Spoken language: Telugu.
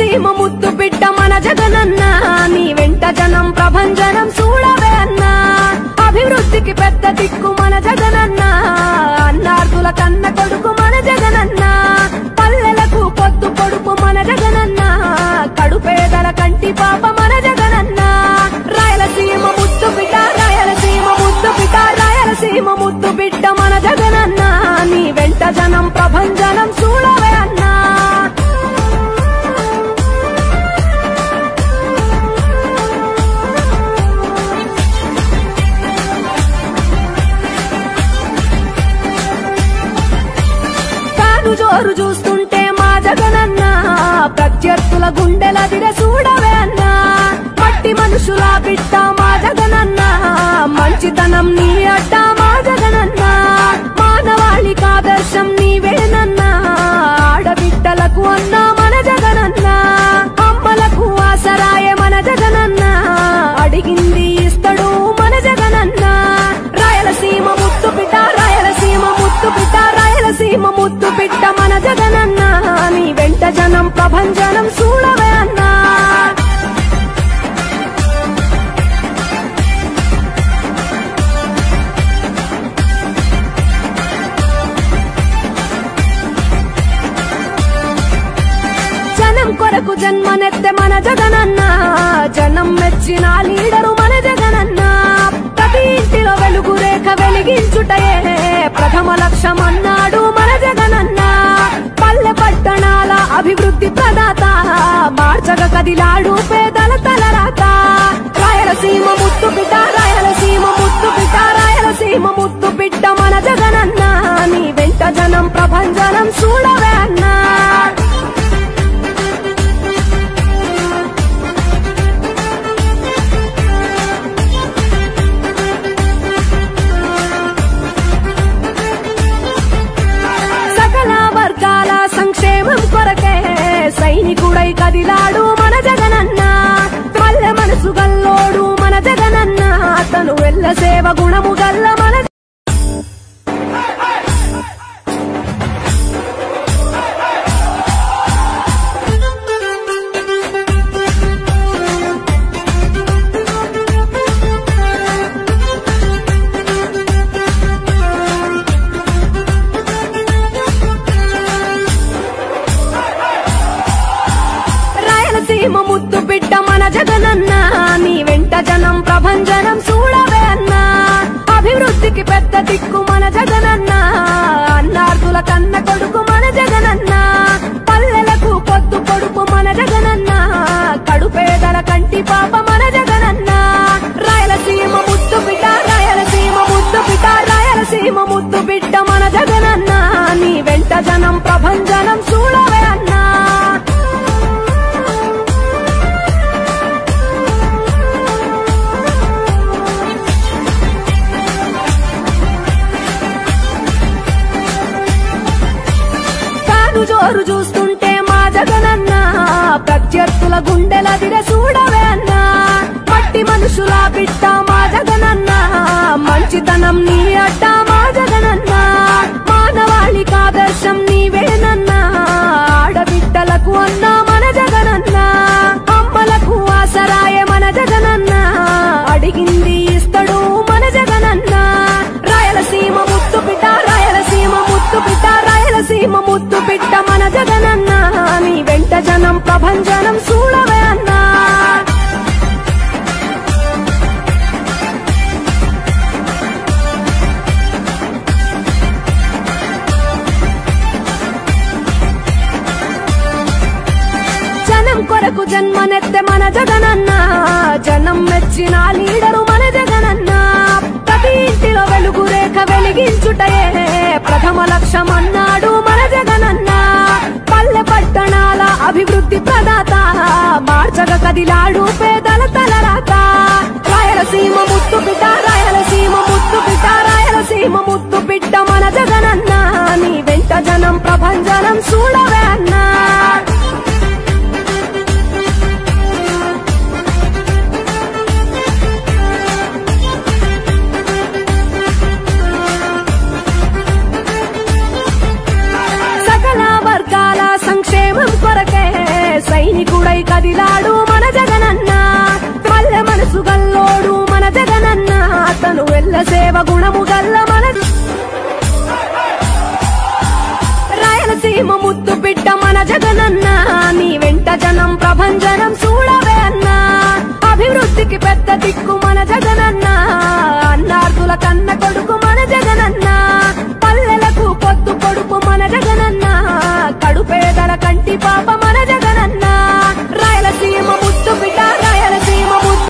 రాయలసీమ ముద్దు బిడ్డ మన జగనన్న నీ వెంట జనం ప్రభంజనం చూడవే అన్నా అభివృద్ధికి పెద్ద దిక్కు మన జగనన్న అన్నార్థుల కన్న కొడుకు మన జగనన్న పల్లెలకు పొద్దు పొడుపు మన జగనన్న కడుపేదల కంటి పాప మన జగనన్న రాయలసీమ ముద్దు బిడ్డ రాయలసీమ ముద్దు బిడ్డ రాయలసీమ ముద్దు బిడ్డ మన జగనన్న నీ వెంట జనం ప్రభంజనం చూడవే అన్నా జోరు చూస్తుంటే మా జగనన్న ప్రత్యర్థుల గుండెల దిర చూడవే అన్నా మట్టి మనుషుల బిడ్డ మా జగనన్న మంచితనం నీ అడ్డ మా జగనన్న మానవాళికి ఆదర్శం నీవేనన్నా ఆడబిడ్డలకు అన్నా మన జగనన్న అమ్మలకు ఆసరాయ మన జగనన్న అడిగింది ఇస్తడు మన జగనన్న రాయలసీమ ముద్దు బిడ్డ రాయలసీమ ముద్దు బిడ్డ రాయలసీమ ముద్దు బిడ్డ మన జగనన్న నీ వెంట జనం ప్రభంజనం చూడవే అన్నా జనం కొరకు జన్మనెత్తే మన జగనన్న జనం మెచ్చిన లీడరు మన జగనన్న ప్రతి ఇంటిలో వెలుగు రేఖ వెలిగించుటయే ప్రథమ లక్ష్యం అన్నాడు మన జగనన్న పల్లె పట్టణాల అభివృద్ధి ప్రదాత మార్చగ కదిలాడు పేదల తలరాత రాయలసీమ ముద్దు బిడ్డ రాయలసీమ ముద్దు బిడ్డ రాయలసీమ ముద్దు బిడ్డ మన జగనన్న నీ వెంట జనం ప్రభంజనం చూడవే అన్నా సైనికుడై కదిలాడు మన జగనన్న పల్లె మనసు గల్లోడు మన జగనన్న అతను వెళ్ళ సేవ గుణము గల్ల మన ముద్దు బిడ్డ మన జగనన్న నీ వెంట జనం ప్రభంజనం చూడవే అన్నా అభివృద్ధికి పెద్ద దిక్కు మన జగనన్న అన్నార్థుల కన్న కొడుకు మన జగనన్న పల్లెలకు పొద్దు పొడుపు మన జగనన్న కడుపేదల కంటి పాప మన జగనన్న రాయలసీమ ముద్దు బిడ్డ రాయలసీమ ముద్దు బిడ్డ రాయలసీమ ముద్దు బిడ్డ మన జగనన్న నీ వెంట జనం ప్రభంజనం చూడవే అన్నా జోరు చూస్తుంటే మా జగనన్న ప్రత్యర్థుల గుండెల దిర చూడవే అన్నా మట్టి మనుషుల బిడ్డ మా జగనన్న మంచితనం నీ అడ్డ మా జగనన్న మానవాళికి ఆదర్శం నీవేనన్నా ఆడబిడ్డలకు అన్నా మన జగనన్న అమ్మలకు ఆసరాయ మన జగనన్న అడిగింది ఇస్తడు మన జగనన్న రాయలసీమ ముద్దు బిడ్డ రాయలసీమ ముద్దు బిడ్డ రాయలసీమ ముద్దు బిడ్డ మన జగనన్న నీ వెంట జనం ప్రభంజనం చూడవే అన్నా జనం కొరకు జన్మనెత్తే మన జగనన్న జనం మెచ్చిన లీడరు మన జగనన్న ప్రతి ఇంటిలో వెలుగు రేఖ వెలిగించుటయే ప్రథమ లక్ష్యం అన్నాడు మన జగనన్న పల్లె పట్టణాల అభివృద్ధి ప్రదాత మార్చగ కదిలాడు పేదల తలరాత రాయలసీమ ముద్దు బిడ్డ రాయలసీమ ముద్దు బిడ్డ రాయలసీమ ముద్దు బిడ్డ మన జగనన్న నీ వెంట జనం ప్రభంజనం చూడవే అన్నా సైనికుడు కదిలాడు మన జగనన్న పల్లె మనసు గల్లోడు మన జగనన్న అతను వెళ్ళ సేవ గుణము గల్ల మన రాయలసీమ ముద్దు బిడ్డ మన జగనన్న నీ వెంట జనం ప్రభంజనం చూడవే అన్నా అభివృద్ధికి పెద్ద దిక్కు మన జగనన్న